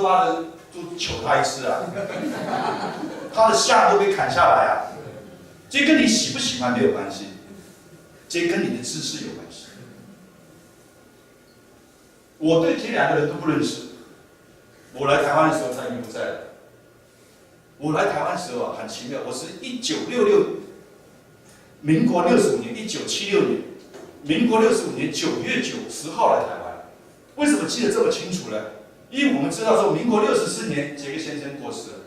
妈的都求他一次啊，他的像都被砍下来啊。这跟你喜不喜欢没有关系，这跟你的知识有关系。我对这两个人都不认识。我来台湾的时候，他已经不在了。我来台湾的时候啊，很奇妙，我是1966，民国65年，1976年，民国65年9月10号来台湾。为什么记得这么清楚呢？因为我们知道说，民国64年杰克先生过世了，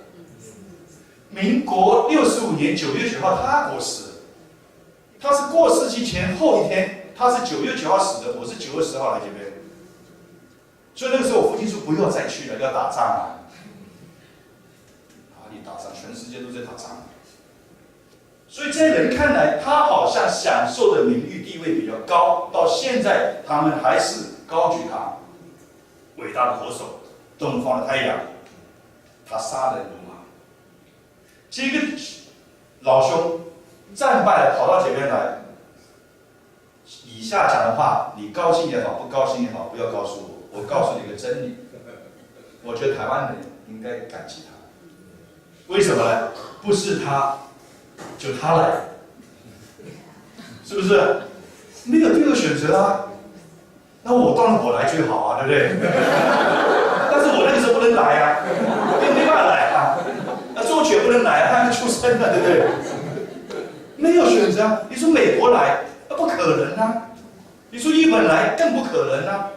民国65年9月9号他过世了。他是过世之前后一天，他是9月9号死的，我是9月10号来这边。所以那个时候我父亲说不要再去了，要打仗啊！哪里打仗？全世界都在打仗。所以在人看来，他好像享受的名誉地位比较高，到现在他们还是高举他伟大的国手，东方的太阳。他杀人如麻。这个老兄战败了，跑到这边来。以下讲的话，你高兴也好，不高兴也好，不要告诉我。我告诉你一个真理，我觉得台湾人应该感激他。为什么呢？不是他，就他来，是不是？没有第二个选择啊。那我当然我来最好啊，对不对？但是我那个时候不能来啊，没办法来啊。那周全不能来啊，他还没出生呢，对不对？没有选择啊。你说美国来，那不可能啊。你说日本来，更不可能啊。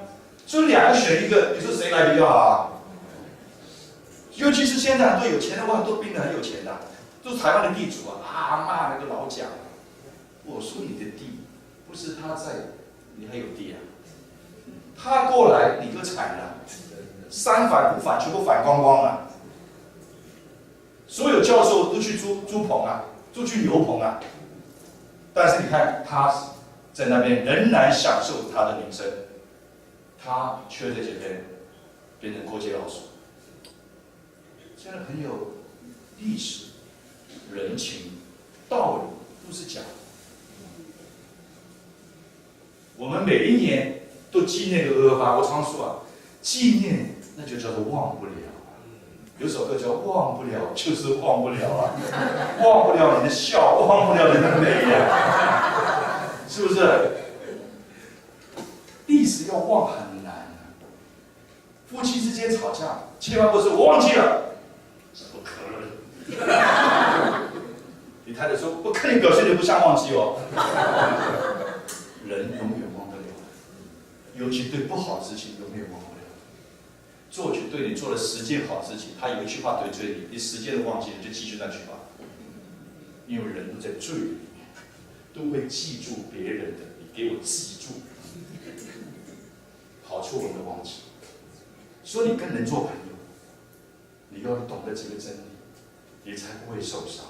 所以两个选一个，你说谁来比较好啊？尤其是现在很多有钱的，很多兵人很有钱的，都是台湾的地主啊，骂那个老蒋。我说你的地不是他在，你还有地啊？他过来你就惨了，三反五反全部反光光了。所有教授都去猪棚啊，都去牛棚啊。但是你看他在那边仍然享受他的名声。他却在这边变成过街老鼠，现在很有历史、人情、道理都是假的。我们每一年都纪念个228，我常说啊，纪念那就叫做忘不了。有首歌叫《忘不了》，就是忘不了啊，忘不了你的笑，忘不了你的美呀，是不是？历史要忘很难啊。夫妻之间吵架，千万不是我忘记了，不可能。你太太说不可能表现得不像忘记哦。人永远忘不了，尤其对不好的事情永远忘不了。做去对你做了10件好事情，他有一句话得罪你，你10件都忘记了，就记住那句话。因为人都在罪里面，都会记住别人的，你给我记住。好处我们都忘记。所以你跟人做朋友，你要懂得这个真理，你才不会受伤。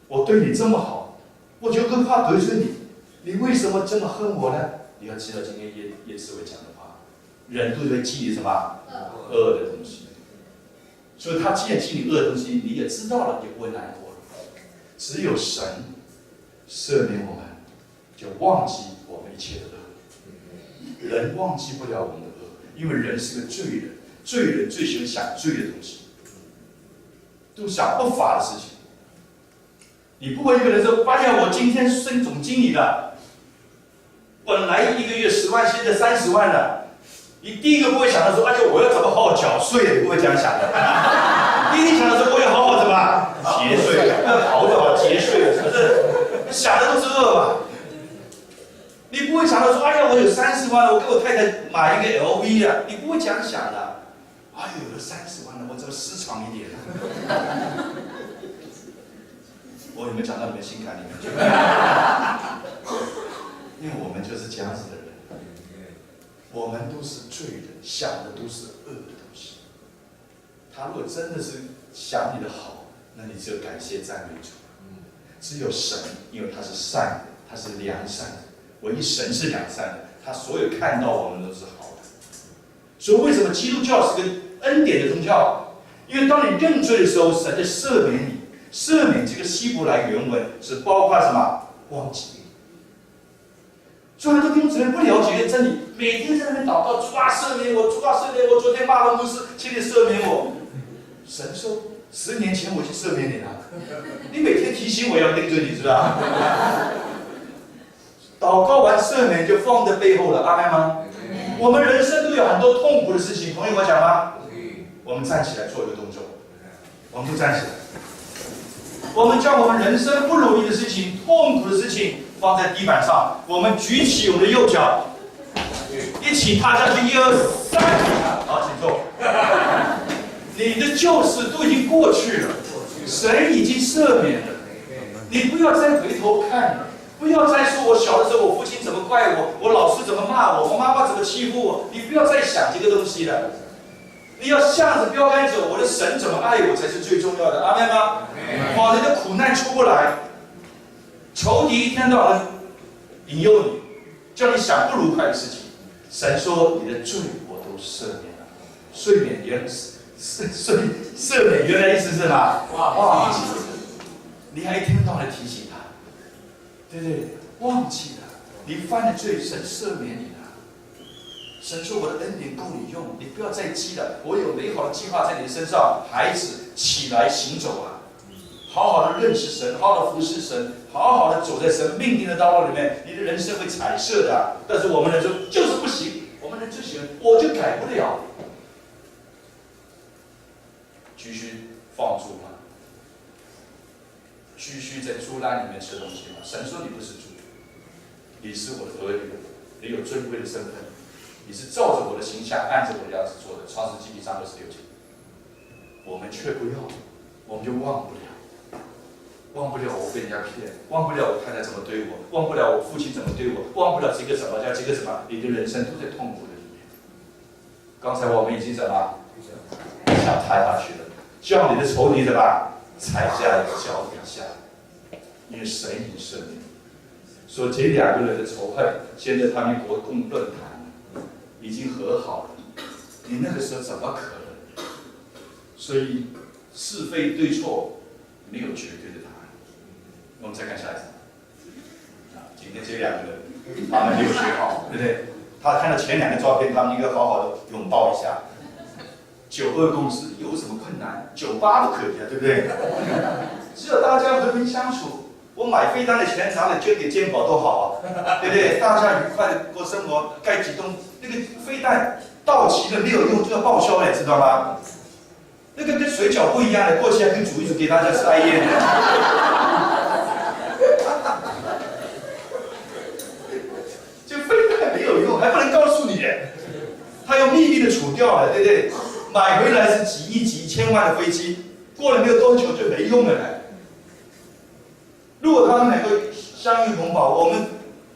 我对你这么好，我就更怕得罪你，你为什么这么恨我呢？你要知道今天叶思伟讲的话，人都在记你什么恶的东西。所以他既然记你恶的东西，你也知道了，也不会难过了。只有神赦免我们，就忘记我们一切的恶。人忘记不了我们的恶，因为人是个罪人，罪人最喜欢想罪的东西，都想不法的事情。你不会一个人说：“哎呀，我今天升总经理了，本来1个月10万，现在30万了。”你第一个不会想到说：“哎呀，我要怎么好好缴税？”你不会这样想的。第一想到说：“我要好好怎么节税，要好好节税，是不是？”想的都是恶嘛。你不会想到说：“哎呀，我有30万了，我给我太太买一个 LV 了。”你不会这样想的。哎呦，有了30万了，我怎么私藏一点呢？我有没有讲到你们心坎里面去？因为我们就是这样子的人，我们都是罪人，想的都是恶的东西。他如果真的是想你的好，那你只有感谢赞美主。只有神，因为他是善的，他是良善的。唯一神是良善的，他所有看到我们都是好的。所以为什么基督教是个恩典的宗教？因为当你认罪的时候，神在赦免你。赦免这个希伯来原文是包括什么？忘记。所以很多弟兄姊妹不了解真理，每天在那边祷告，主啊赦免我，主啊赦免我，昨天骂了牧师，请你赦免我。神说，10年前我就赦免你了，你每天提醒我要盯着你，是吧？祷告完赦免就放在背后了，阿们吗？我们人生都有很多痛苦的事情，同意我讲吗？我们站起来做一个动作，我们都站起来。我们将我们人生不如意的事情、痛苦的事情放在地板上，我们举起我们的右脚，一起踏下去，1、2、3，好，请坐。你的旧事都已经过去了，神已经赦免了，你不要再回头看了。不要再说我小的时候我父亲怎么怪我，我老师怎么骂我，我妈妈怎么欺负我，你不要再想这个东西了。你要向着标杆走，我的神怎么爱我才是最重要的，阿们吗？否则你的苦难出不来，仇敌一天到晚引诱你，叫你想不愉快的事情。神说你的罪我都赦免了，赦免原来意思是什么？忘记，你还一天到晚提醒他。对不对？忘记了，你犯了罪，神赦免你了。神说：“我的恩典够你用，你不要再积了。我有美好的计划在你的身上，孩子，起来行走啊！好好的认识神，好好的服侍神，好好的走在神命定的道路里面，你的人生会彩色的啊。但是我们人说就是不行，我们人就行，我就改不了。继续放逐嘛。”继续在猪栏里面吃东西吗？神说你不是猪，你是我的儿女，你有尊贵的身份，你是照着我的形象，按着我的样子做的。创世纪第3、26节，我们却不要，我们就忘不了，忘不了我被人家骗，忘不了我太太怎么对我，忘不了我父亲怎么对我，忘不了这个什么叫这个什么，你的人生都在痛苦的里面。刚才我们已经什么想踏下去了，叫你的仇敌什么？踩在脚底下，因为神已经赦免。说这2个人的仇恨，现在他们国共论坛已经和好了，你那个时候怎么可能？所以是非对错没有绝对的答案。我们再看下一张。今天这2个人，他们没有学好，对不对？他看到前2个照片，他们应该好好的拥抱一下。92公司有什么困难？98都可以啊，对不对？只有大家和平相处，我买飞单的钱拿来捐给健保都好啊，对不对？大家愉快的过生活，该几栋那个飞单到期了没有用就要报销了，知道吗？那个跟水饺不一样的，过期还可以煮一煮给大家吃爱宴的。就飞单没有用，还不能告诉你，他要秘密的处掉了，对不对？买回来是几亿、几千万的飞机，过了没有多久就没用了呢。如果他们能够相遇同胞，我们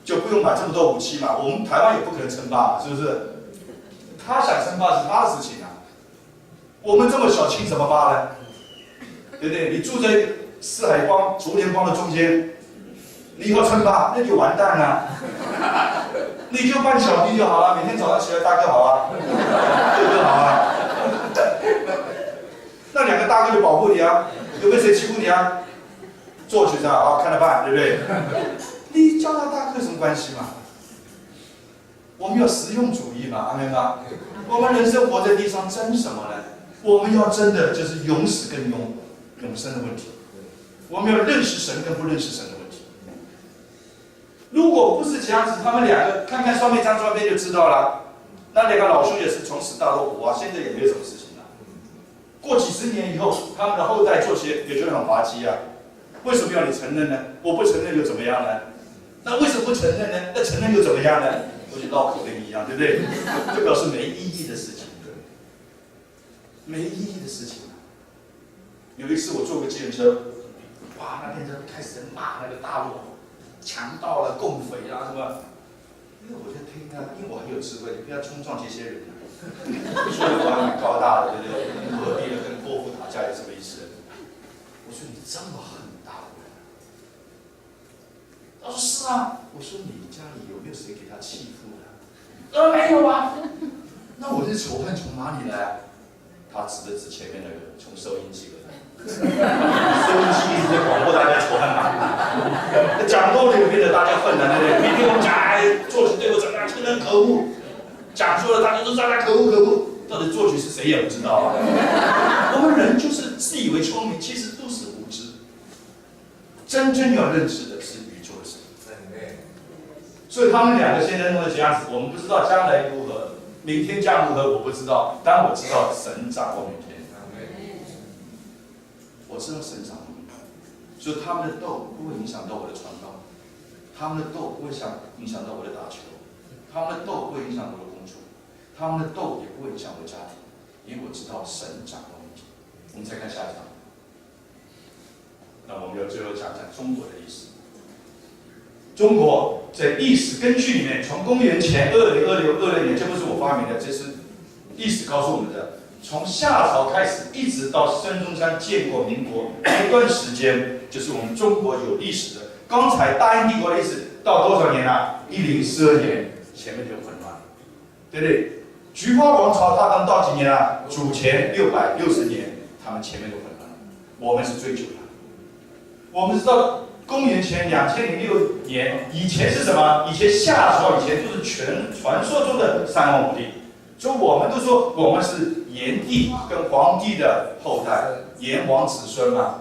就不用买这么多武器嘛。我们台湾也不可能称霸嘛，是不是？他想称霸是他的事情啊。我们这么小，清什么霸呢？对不对？你住在四海帮、竹联帮的中间，你以后称霸那就完蛋了。你就扮小弟就好了，每天早上起来大哥好啊，哥哥好啊。那2个大哥就保护你啊，有没有谁欺负你啊？做局长啊，看着办，对不对？你叫他大哥有什么关系嘛？我们要实用主义嘛，阿们吗？我们人生活在地上争什么呢？我们要争的就是永死跟永生的问题。我们要认识神跟不认识神的问题。如果不是这样子，他们2个看看上面一张照片就知道了。那2个老兄也是从死到活啊，现在也没有什么事情了。过几10年以后，他们的后代做些也觉得很滑稽啊。为什么要你承认呢？我不承认又怎么样呢？那为什么不承认呢？那承认又怎么样呢？我就绕口令一样，对不对？就表示没意义的事情，没意义的事情。有一次我坐个计程车，哇，那天就开始骂那个大陆强盗了、共匪啊什么。因为我在听啊，因为我很有智慧，你不要冲撞这些人啊。所以我还蛮高大的，对不对？何必了跟泼妇打架有什么意思？我说你这么狠大陆人，他说是啊。我说你家里有没有谁给他欺负的？没有啊。那我这仇恨从哪里来？他指了指前面那个从收音机而来。收收音机一直在广播大家仇恨嘛，讲多了就变得大家愤了，对不对？明天我们讲，作曲对我怎么样，这个人可恶，讲说了大家都知道他可恶可恶，到底作曲是谁也不知道啊。我们人就是自以为聪明，其实都是无知。真正要认识的是宇宙的神。所以他们两个现在弄的这样子，我们不知道将来如何，明天将如何我不知道，但我知道神掌握明天。我知道神掌握明天，所以他们的斗不会影响到我的传道，他们的斗不会影响到我的打球，他们的斗不会影响我的工作，他们的斗也不会影响我的家庭，因为我知道神掌握明天。我们再看下一章。那我们要最后讲讲中国的历史。中国在历史根据里面，从公元前2026年，这不是我发明的，这是历史告诉我们的。从夏朝开始，一直到孙中山建国民国一段时间，就是我们中国有历史的。刚才大英帝国的历史到多少年啊？1042年，前面就混乱，对不对？菊花王朝它能到几年啊？主前660年，他们前面就混乱。我们是最久的。我们知道公元前2006年以前是什么？以前夏朝以前就是传说中的3皇5帝，所以我们都说我们是炎帝跟黄帝的后代，炎黄子孙嘛。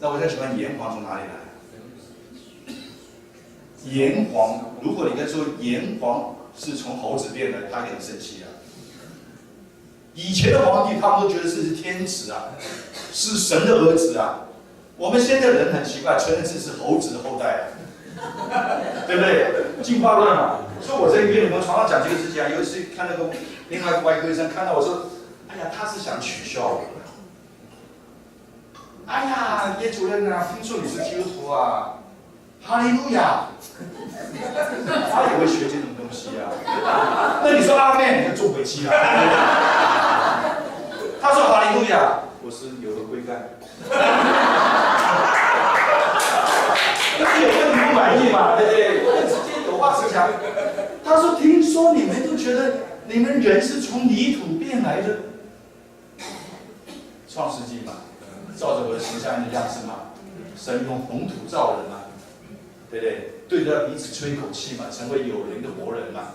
那我在请问炎黄从哪里来？炎黄，如果你跟说炎黄是从猴子变的，他也很生气啊。以前的皇帝他们都觉得是天子啊，是神的儿子啊。我们现在人很奇怪，承认自己是猴子的后代啊，对不对？进化论嘛。所以我在跟你们常常讲这个事情啊。有一次看那个另外一个外科医生看到我说：“哎呀，他是想取笑我。哎呀，叶主任啊，听说你是基督徒啊，哈利路亚。”他也会学这种东西啊。那你说阿妹，你就做回击了。他说哈利路亚，我是有个规范。那有问题不满意嘛，对不对？我直接有话直讲。他说：“听说你们都觉得你们人是从泥土变来的，创世纪嘛，照着我的形象的样子嘛，神用红土造人嘛，对不对？对着彼此吹口气嘛，成为有灵的活人嘛。”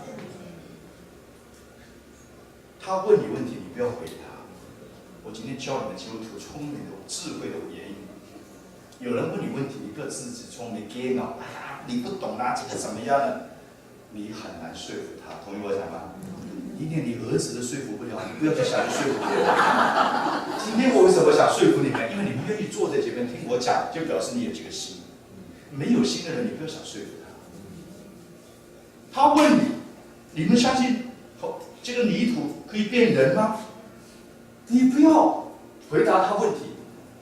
他问你问题，你不要回答。我今天教你们基督徒聪明的、智慧的言语。有人问你问题，你不要自己聪明给脑，哎呀，你不懂啊，这个怎么样呢？你很难说服他，同意我讲吗？你连你儿子都说服不了，你不要去想去说服别人。今天我为什么想说服你们？因为你们愿意坐在这边听我讲，就表示你有这个心。没有心的人，你不要想说服他。他问你，你们相信这个泥土可以变人吗？你不要回答他问题。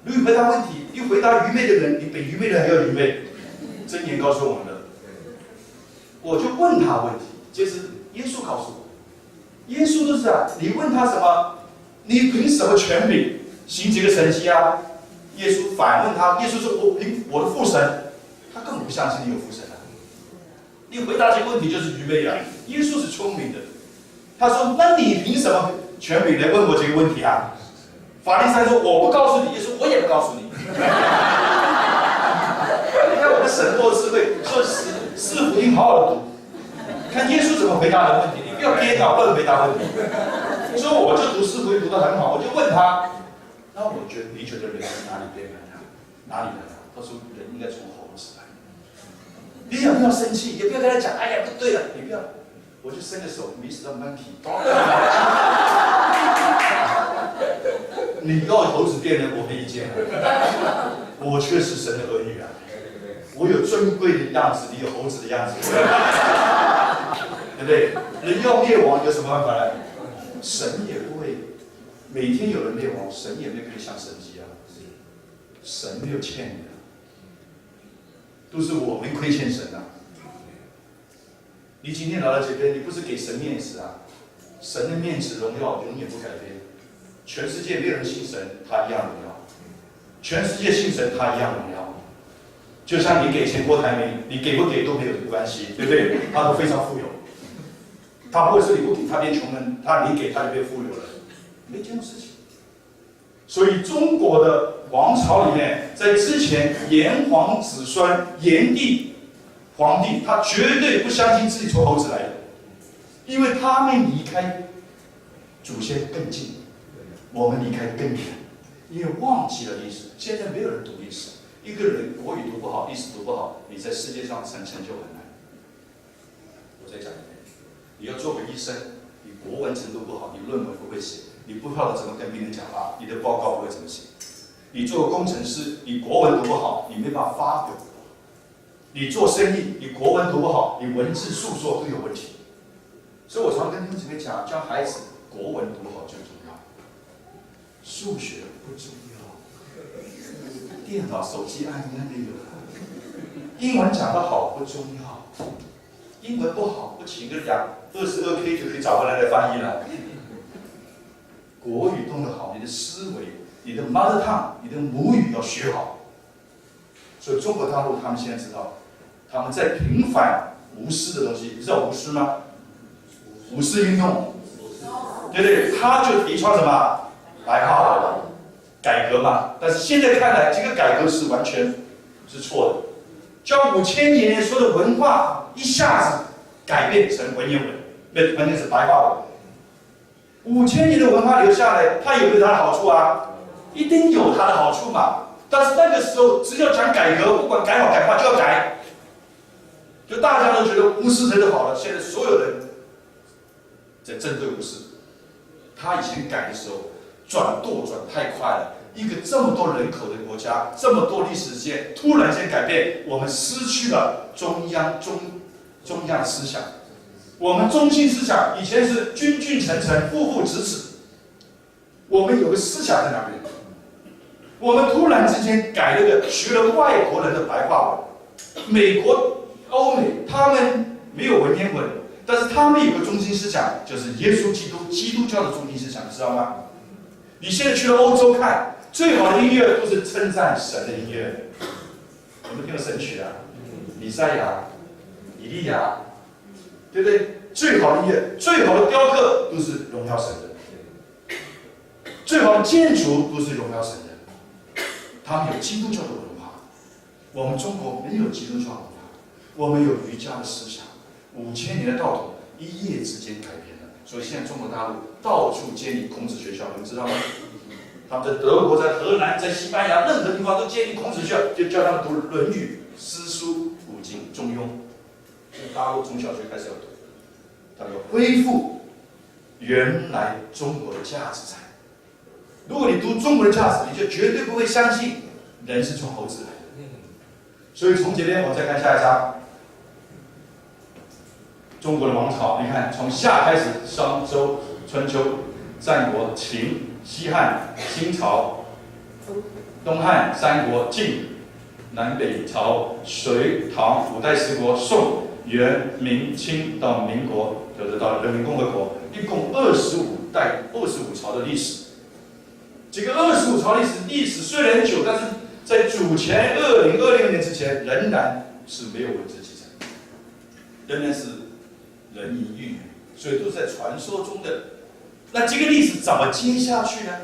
如果回答问题，你回答愚昧的人，你比愚昧的还要愚昧。箴言告诉我们的。我就问他问题，这是耶稣告诉我。耶稣都是啊，你问他什么？你凭什么权柄行这个神迹啊？耶稣反问他，耶稣说：“我凭我的父神。”他根本不相信你有父神啊！你回答这个问题就是愚昧啊！耶稣是聪明的，他说：“那你凭什么权柄来问我这个问题啊？”法利赛说：“我不告诉你。”耶稣：“我也不告诉你。”你看我们神多智慧，说四福音好好的读，看耶稣怎么回答的问题，你不要颠倒乱回答问题。所以我就读四福音读得很好，我就问他，那你觉得人是哪里变来的？哪里来的？他说人应该从猴子来。你也不要生气，也不要跟他讲，哎呀不对了，你不要，我就伸个手，Mr. Monkey， 你要猴子变人，我没意见。我却是神的儿女啊，我有尊贵的样子，你有猴子的样子，对不对？人要灭亡有什么办法呢？神也不会，每天有人灭亡，神也没有可以像神迹啊，神没有欠你的，都是我们亏欠神啊。你今天来到这边，你不是给神面子啊，神的面子荣耀永远不改变。全世界没有人信神，他一样荣耀；全世界信神，他一样荣耀。就像你给钱郭台铭，你给不给都没有关系，对不对？他都非常富有，他不会说你不给他变穷人，你给他就变富有了，没这种事情。所以中国的王朝里面，在之前炎黄子孙、炎帝、黄帝，他绝对不相信自己从猴子来的，因为他们离开祖先更近，我们离开更远，因为忘记了历史。现在没有人读历史，一个人国语读不好，历史读不好，你在世界上成就很难。我再讲一遍，你要做个医生，你国文程度不好，你论文不会写，你不知道怎么跟病人讲话，你的报告不会怎么写。你做工程师，你国文读不好，你没办法发表。你做生意，你国文读不好，你文字述说都有问题。所以我常跟弟兄姊妹讲，教孩子国文读好最重要，数学不重要，电脑、手机按一按就有了。英文讲得好不重要，英文不好，不请个22K 就可以找回来的翻译了。国语弄得好，你的思维。你的 mother tongue， 你的母语要学好。所以中国大陆他们现在知道，他们在平反无私的东西。你知道无私吗？五四运动，对不对？他就提倡什么白话文改革嘛。但是现在看来，这个改革是完全是错的。将5000年所有的文化一下子改变成文言文，那关键是白话文。5000年的文化留下来，它有没有它的好处啊？一定有它的好处嘛，但是那个时候只要讲改革，不管改好改坏就要改，就大家都觉得无视才就好了。现在所有人在针对无视，他以前改的时候转太快了，一个这么多人口的国家，这么多历史事件突然间改变，我们失去了中央思想，我们中心思想以前是君君臣臣、父父子子，我们有个思想在那边。我们突然之间改了个学了外国人的白话文，美国、欧美他们没有文言文，但是他们有个中心思想，就是耶稣基督、基督教的中心思想，你知道吗？你现在去了欧洲看，最好的音乐都是称赞神的音乐，有没有听过神曲啊？以赛亚、以利亚，对不对？最好的音乐、最好的雕刻都是荣耀神的，最好的建筑都是荣耀神的。他们有基督教的文化，我们中国没有基督教文化，我们有儒家的思想，5000年的道统一夜之间改变了。所以现在中国大陆到处建立孔子学校，你们知道吗？他们在德国、在荷兰、在西班牙，任何地方都建立孔子学校，就教他们读《论语》、诗书、古今、中庸。所以大陆从小学开始要读，他要恢复原来中国的价值在。如果你读中国的价值，你就绝对不会相信人是从猴子来的。所以从这边我们再看下一章，中国的王朝，你看从夏开始，商周、春秋、战国、秦、西汉、新朝、东汉、三国、晋、南北朝、隋、唐、五代十国、宋、元、明、清到民国，就是到人民共和国，一共25代、25朝的历史。这个25朝历史虽然久，但是在主前2026年之前，仍然是没有文字记载，仍然是人云亦云，所以都是在传说中的。那这个历史怎么接下去呢？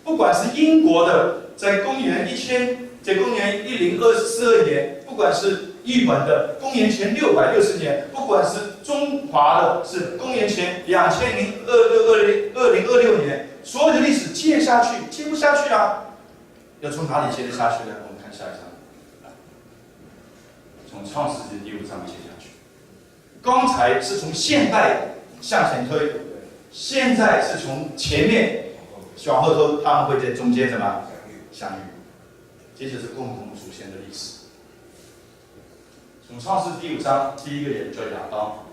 不管是英国的，在公元1042年，不管是日本的公元前660年，不管是中华的，是公元前2026年。所有的历史接下去，接不下去啊！要从哪里接得下去呢？我们看下一章，从创世纪第5章接下去。刚才是从现代向前推，现在是从前面小河沟，他们会在中间怎么相遇？这就是共同祖先的历史。从创世第5章，第一个人叫亚当，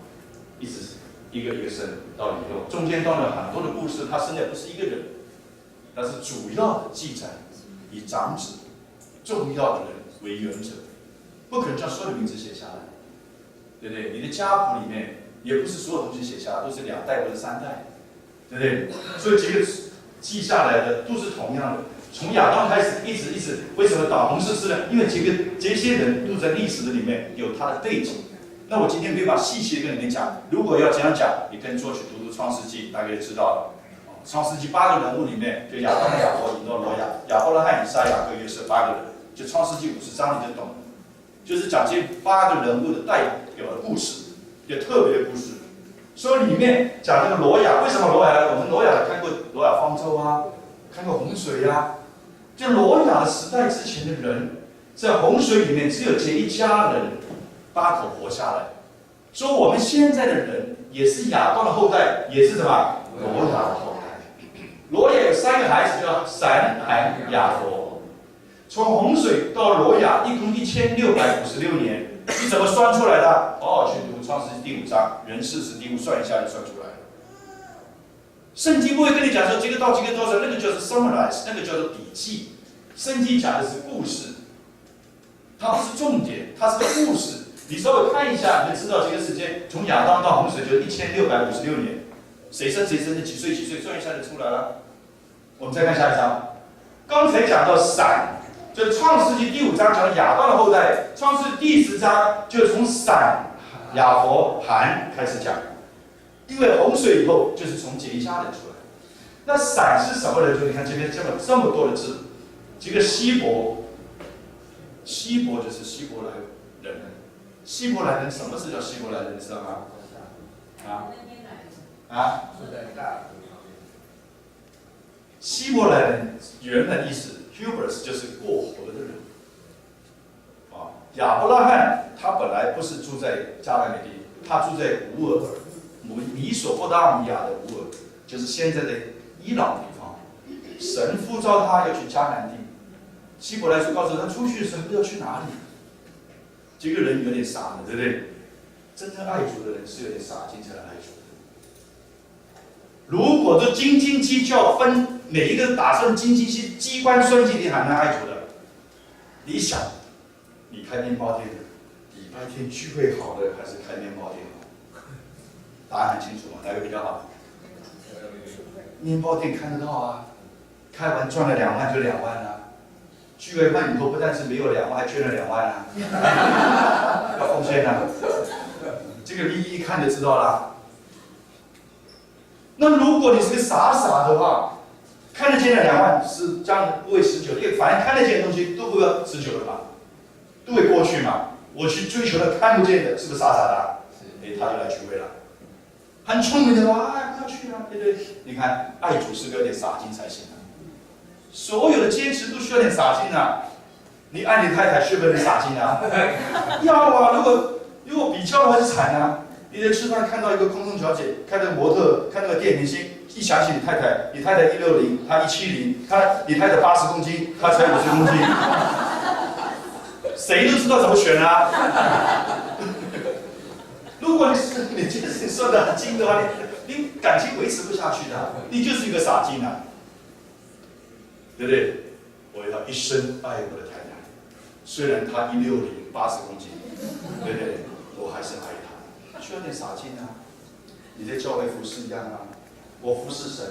一直一个生到以后，中间当然很多的故事，他生的不是一个人，但是主要的记载以长子、重要的人为原则，不可能将所有的名字写下来，对不对？你的家谱里面也不是所有东西写下来，都是2代或者3代，对不对？所以这个记下来的都是同样的，从亚当开始一直，为什么导红十字呢？因为这些人都在历史的里面有他的背景。那我今天没法细细的跟你们讲，如果要这样讲，你跟作去读读创世纪，大概就知道了。创世纪8个人物里面，就亚当、亚伯、以诺、挪亚，亚伯拉罕、以撒、雅各、约瑟8个人，就创世纪50章你就懂了，就是讲这8个人物的代表的故事，一个特别的故事。所以里面讲这个挪亚，为什么挪亚？我们挪亚看过挪亚方舟啊，看过洪水啊。就挪亚的时代之前的人，在洪水里面只有这一家人8口活下来。说我们现在的人也是亚当的后代，也是什么挪亚的后代。挪亚有3个孩子，叫闪、含、雅弗。从洪水到挪亚，一共1656年。你怎么算出来的？去读创世纪第5章，人事时地物算一下就算出来了。圣经不会跟你讲说这个到这个多少，那个叫做 summarize， 那个叫做笔记。圣经讲的是故事，它不是重点，它是个故事。你稍微看一下，你就知道这个时间从亚当到洪水就是1656年，谁生谁生的几岁，算一下就出来了。我们再看下一章，刚才讲到闪。就创世纪第5章讲了亚当的后代，创世第10章就从闪、雅弗、含开始讲，因为洪水以后就是从这一家人出来。那闪是什么人？就你看这边这么多的字，这个希伯就是希伯来人。希伯来人，什么是叫希伯来人？你知道吗？希伯来人原本意思 ，hubris 就是过河的人。亚伯拉罕他本来不是住在迦南美地，他住在乌尔，米索不达米亚的乌尔，就是现在的伊朗地方。神呼召他要去迦南地，希伯来书告诉他出去的时候不知道去哪里。这个人有点傻了，对不对？真正爱主的人是有点傻劲才能爱主的。如果都斤斤计较，分每一个打算斤斤机关算计，你还能爱主的？你想，你开面包店的，礼拜天聚会好的还是开面包店好？答案很清楚嘛，哪个比较好？面包店看得到啊，开完赚了2万就2万啊。聚会办以后不但是没有2万，还捐了2万啊！要奉献啊！这个利益一看就知道了。那如果你是个傻的话，看得见的2万是这样不会持久，因为反正看得见的东西都不会持久的嘛，都会过去嘛。我去追求的看不见的，是不是傻的？他就来聚会了。很聪明的话，不要去啊，对不对？你看，爱主是有点傻劲才行啊。所有的坚持都需要点傻劲啊！你爱你太太需不需要点傻劲啊？要啊！如果比较的话就惨啊！你在吃饭看到一个空中小姐，看那个模特，看那个电明星，一想起你太太160，她170，你太太80公斤，她才50公斤，谁都知道怎么选啊！如果你就是说的很精的话，你感情维持不下去的，你就是一个傻精啊！对不对？我要一生爱我的太太，虽然她160、80公斤，对不对？我还是爱她，需要点傻劲啊！你在教会服侍一样啊，我服侍神，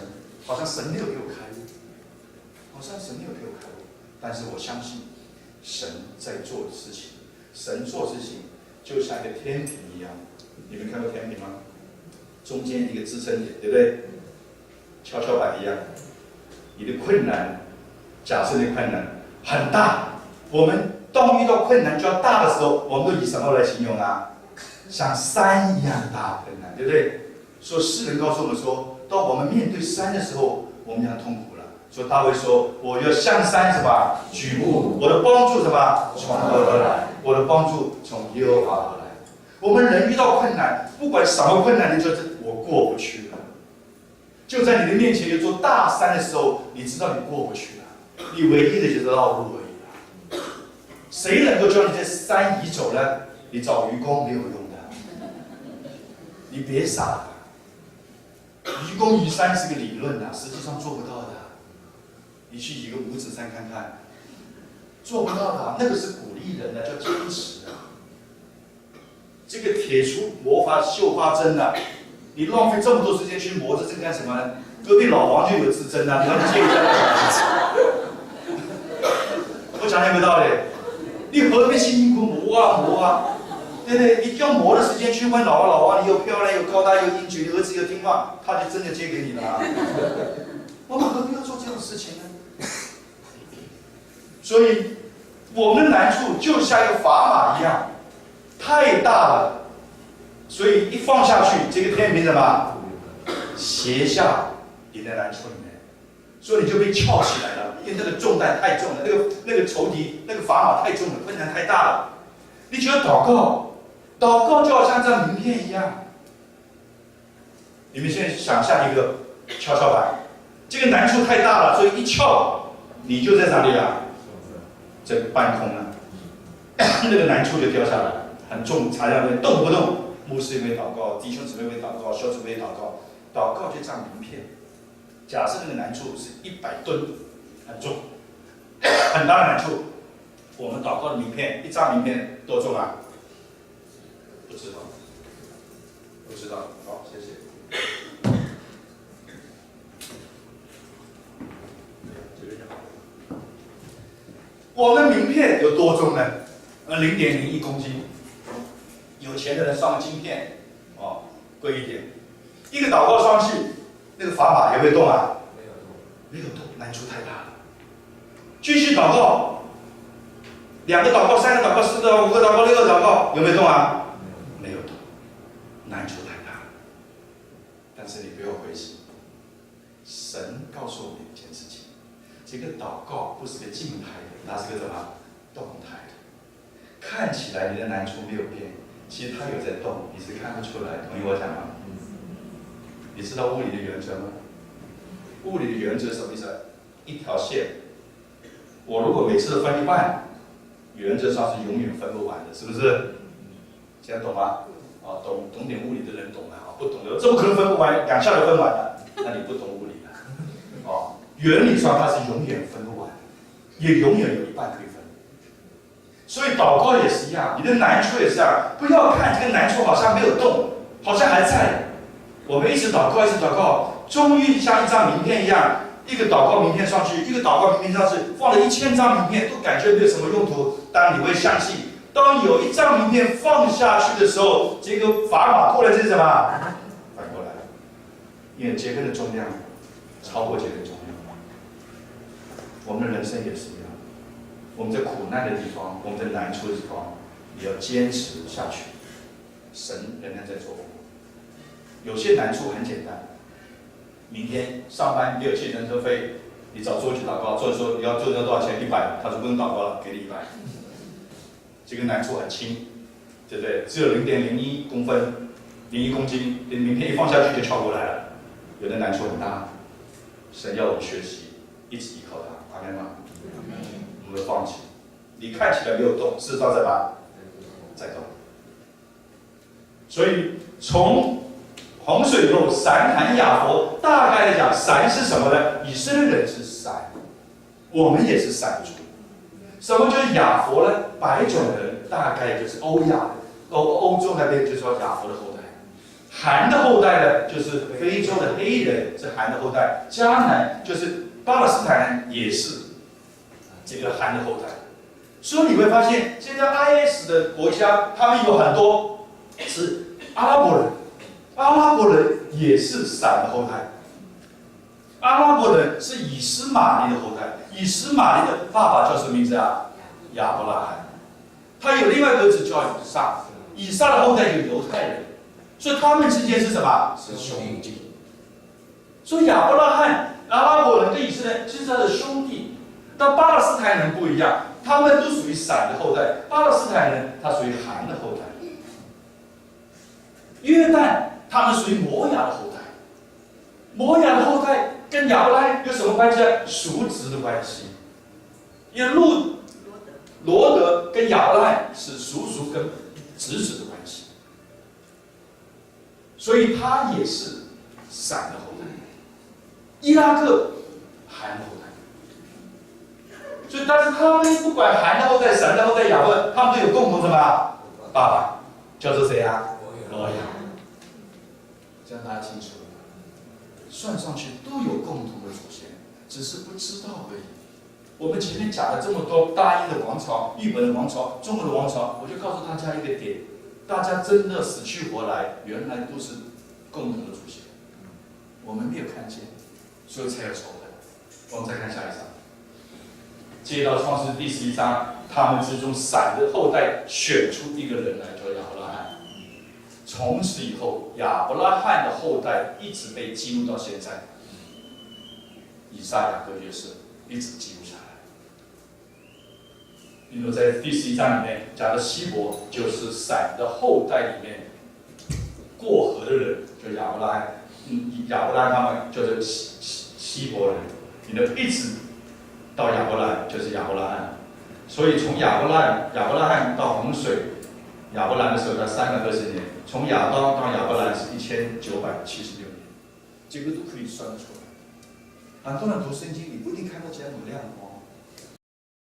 好像神没有给我开路，但是我相信神在做的事情，神做事情就像一个天平一样，你们看过天平吗？中间一个支撑点，对不对？跷跷板一样，你的困难。假设的困难很大，我们当遇到困难就要大的时候，我们都以什么来形容啊？像山一样大困难，对不对？所以诗人告诉我们说，当我们面对山的时候，我们要痛苦了。所以大卫说：“我要向山什么举目，我的帮助什么从何而来？我的帮助从耶和华而来。”我们人遇到困难，不管什么困难，你就是我过不去了。就在你的面前有座大山的时候，你知道你过不去了。你唯一的就是绕路而已了。谁能够叫你这山移走呢？你找愚公没有用的。你别傻了，愚公移山是个理论啊，实际上做不到的。你去移个五指山看看，做不到的。那个是鼓励人的，叫坚持啊。这个铁杵磨发绣花针啊，你浪费这么多时间去磨这针干什么呢？隔壁老王就有支针啊，你要借一下。我讲的有没有道理？你何必辛辛苦磨啊，对不对？你要磨的时间去问老王，你又漂亮又高大又英俊，你儿子又听话，他就真的接给你了啊。我们何必要做这种事情呢？所以我们的难处就像一个砝码一样，太大了，所以一放下去，这个天平什么斜下你的难处里面，所以你就被翘起来了，因为那个重担太重了，那个仇敌那个砝码太重了，困难太大了。你觉得祷告就好像这张名片一样。你们现在想象一个跷跷板，这个难处太大了，所以一翘，你就在哪里啊？在半空了，那个难处就掉下来，很重，插在那边动不动。牧师也会祷告，弟兄姊妹会祷告，小组会祷告，祷告就这张名片。假设那个难处是100吨，很重，很大的难处，我们祷告的名片，一张名片多重啊？不知道，不知道。好，谢谢。我们名片有多重呢？0.01公斤。有钱的人上个晶片，哦，贵一点。一个祷告上去，那个砝码也会动啊？没有动，难处太大了。继续祷告，2个祷告、3个祷告、4个祷告、5个祷告、6个祷告，有没有动啊？没有动，难处太大了。但是你不要灰心，神告诉我们一件事情：这个祷告不是个静态的，它是个什么？动态的。看起来你的难处没有变，其实它有在动，你是看不出来。同意我讲吗？你知道物理的原则吗？物理的原则是什么意思？一条线，我如果每次都分一半，原则上是永远分不完的，是不是？现在懂吗？啊，懂点物理的人懂了啊，不懂的，这不可能分不完，2下就分完了，那你不懂物理了。哦，原理上它是永远分不完的，也永远有一半可以分。所以祷告也是一样，你的难处也是这样，不要看这个难处好像没有动，好像还在。我们一直祷告，一直祷告，终于像一张名片一样，一个祷告名片上去，一个祷告名片上去，放了1000张名片，都感觉没有什么用途。当你会相信，当有一张名片放下去的时候，这个砝码过来是什么？反过来了，因为结根的重量超过结根重量。我们的人生也是一样，我们在苦难的地方，我们在难处的地方，也要坚持下去。神仍然在做工。有些难处很简单，明天上班没有计程车费，你找周去祷告，周说你要多少钱？100，他说不用祷告了，给你100。这个难处很轻，对不对？只有0.01公分，01公斤，你明天一放下去就跳过来了。有的难处很大，神要我们学习，一直依靠他，阿门吗？我们放弃。你看起来没有动，事实上在哪？在动。所以从洪水以后，闪喊雅佛，大概来讲，闪是什么呢？以色列人是闪，我们也是闪族。什么就是雅佛呢？白种人大概就是欧亚的，欧洲那边就是说雅佛的后代。含的后代呢，就是非洲的黑人是含的后代。迦南就是巴勒斯坦人，也是这个含的后代。所以你会发现，现在 IS 的国家，他们有很多是阿拉伯人。阿拉伯人也是闪的后代，阿拉伯人是以斯玛利的后代，以斯玛利的爸爸叫什么名字啊？亚伯拉罕，他有另外一个儿子叫以撒，以撒的后代有犹太人，所以他们之间是什么？是兄弟。所以亚伯拉罕、阿拉伯人跟以色列是他的兄弟，但巴勒斯坦人不一样，他们都属于闪的后代，巴勒斯坦人他属于含的后代，约旦。他们属于摩亚的后代，摩亚的后代跟亚伯拉罕有什么关系啊？叔侄的关系。因为罗德跟亚伯拉罕是叔叔跟侄子的关系，所以他也是闪的后代。伊拉克含的后代，所以但是他们不管含的后代、闪的后代、亚伯，他们都有共同什么？爸爸叫做谁啊？罗亚。这样大家清楚了，算上去都有共同的祖先，只是不知道而已。我们前面讲了这么多大英的王朝、日本的王朝、中国的王朝，我就告诉大家一个点：大家真的死去活来，原来都是共同的祖先，我们没有看见，所以才有仇恨。我们再看下一章，接到创世第11章，他们之中闪的后代选出一个人来，叫亚伯拉罕。从此以后，亚伯拉罕的后代一直被记录到现在，以撒、雅各、约瑟一直记录下来。比如在第11章里面讲的希伯，就是闪的后代里面过河的人，就亚伯拉罕。亚伯拉罕他们就是希伯人，你的一直到亚伯拉罕就是亚伯拉罕。所以从亚伯拉罕到洪水，亚伯兰的时候才320年，从亚当到亚伯兰是1976年，这个都可以算得出来。很多人读圣经，你不一定看到这样的量。